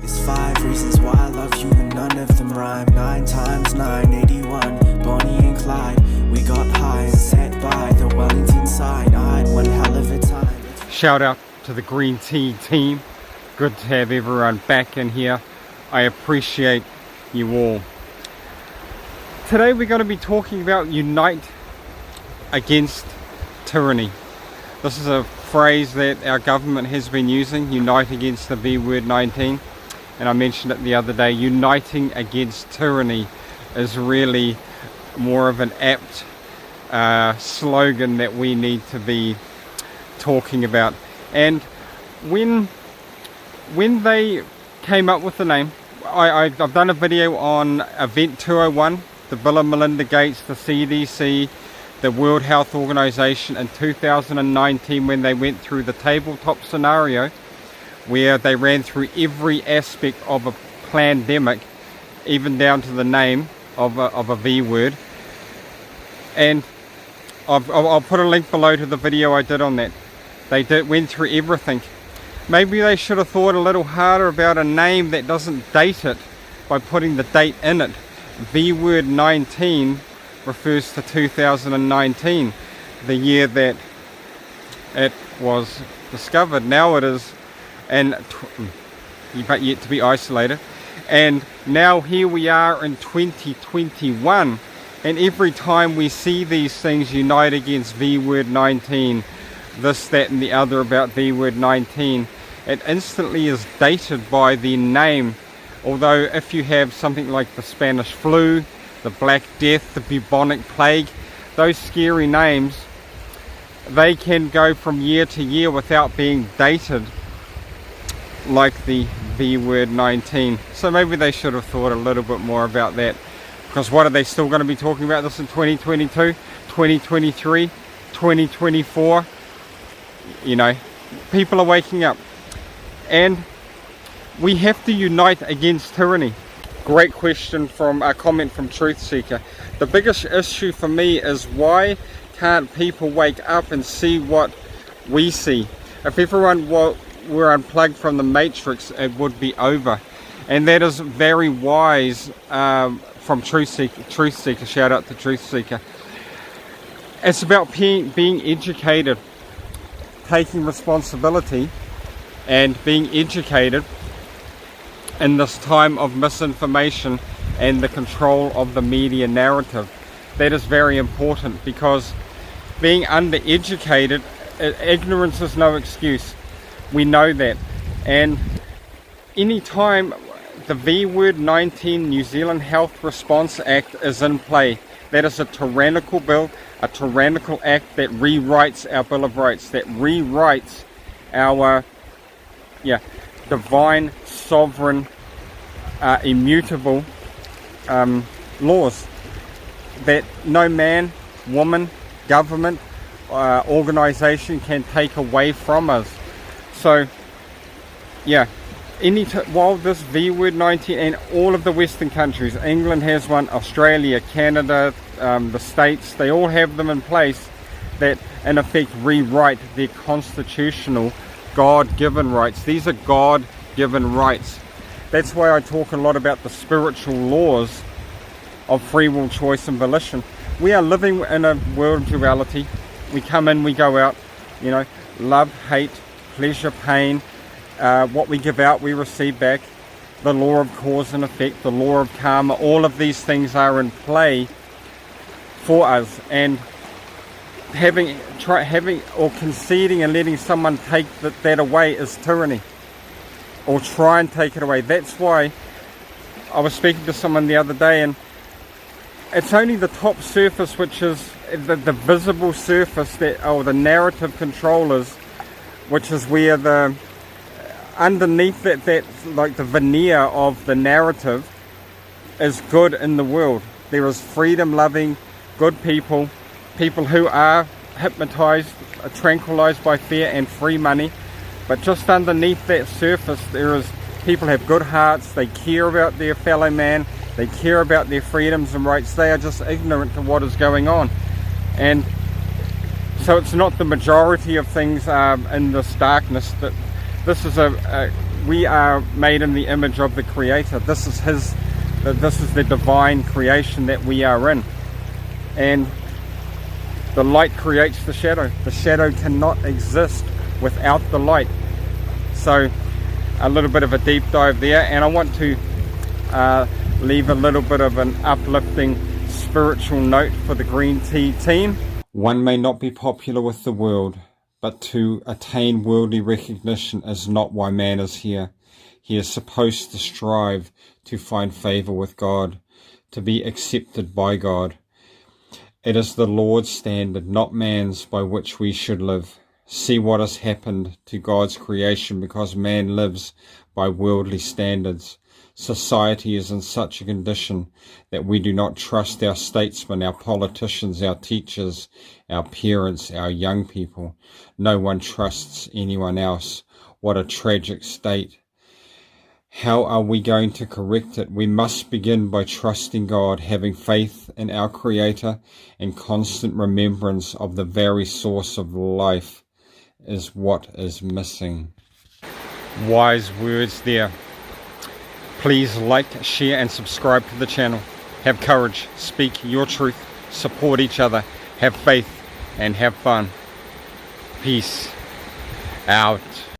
There's 5 reasons why I love you and none of them rhyme. 9 times 9, 81, Bonnie and Clyde. We got high and sat by the Wellington side. I had one hell of a time. Shout out to the Green Tea team. Good to have everyone back in here. I appreciate you all. Today we're going to be talking about unite against tyranny. This is a phrase that our government has been using, unite against the V word 19. And I mentioned it the other day, uniting against tyranny is really more of an apt slogan that we need to be talking about. And when they came up with the name, I've done a video on Event 201, the Bill and Melinda Gates, the CDC, the World Health Organization in 2019, when they went through the tabletop scenario where they ran through every aspect of a plan-demic, even down to the name of a V word. And I'll put a link below to the video I did on that. They went through everything. Maybe they should have thought a little harder about a name that doesn't date it by putting the date in it. V word 19 refers to 2019, the year that it was discovered. Now it is, but yet to be isolated. And now here we are in 2021, and every time we see these things, unite against V word 19, this, that and the other about V word 19, it instantly is dated by the name. Although if you have something like the Spanish flu, the Black Death, the bubonic plague, those scary names, they can go from year to year without being dated like the V word 19. So maybe they should have thought a little bit more about that. Because what are they still going to be talking about this in 2022, 2023, 2024? You know, people are waking up. And we have to unite against tyranny. Great question from a comment from Truth Seeker. The biggest issue for me is, why can't people wake up and see what we see? If everyone were unplugged from the matrix, it would be over. And that is very wise from Truth Seeker. Shout out to Truth Seeker. It's about being educated, taking responsibility and being educated in this time of misinformation and the control of the media narrative. That is very important, because being undereducated, ignorance is no excuse. We know that. And any time the V word 19 New Zealand Health Response Act is in play, that is a tyrannical bill, a tyrannical act that rewrites our Bill of Rights, that rewrites our divine, sovereign, immutable laws that no man, woman, government, organization can take away from us. So while this V word 19, and all of the Western countries, England has one, Australia, Canada, the States, they all have them in place that in effect rewrite their constitutional God-given rights. These are God-given rights. That's why I talk a lot about the spiritual laws of free will, choice and volition. We are living in a world of duality. We come in, we go out, you know, love, hate, pleasure, pain. What we give out, we receive back. The law of cause and effect, the law of karma, all of these things are in play for us. And having or conceding and letting someone take that away is tyranny, or try and take it away. That's why I was speaking to someone the other day, and it's only the top surface, which is the visible surface, that, or the narrative controllers, which is where the underneath that like the veneer of the narrative is good in the world. There is freedom loving, good people who are hypnotized, tranquilized by fear and free money. But just underneath that surface, there is people have good hearts, they care about their fellow man, they care about their freedoms and rights. They are just ignorant to what is going on. And so it's not the majority of things in this darkness. That this is we are made in the image of the Creator. This is the divine creation that we are in. And the light creates the shadow. The shadow cannot exist without the light. So a little bit of a deep dive there, and I want to leave a little bit of an uplifting spiritual note for the green tea team. One may not be popular with the world, but to attain worldly recognition is not why man is here. He is supposed to strive to find favor with God, to be accepted by God. It is the Lord's standard, not man's, by which we should live. See what has happened to God's creation because man lives by worldly standards. Society is in such a condition that we do not trust our statesmen, our politicians, our teachers, our parents, our young people. No one trusts anyone else. What a tragic state. How are we going to correct it? We must begin by trusting God, having faith in our Creator, and constant remembrance of the very source of life is what is missing. Wise words there. Please like, share and subscribe to the channel. Have courage, speak your truth, support each other, have faith and have fun. Peace out.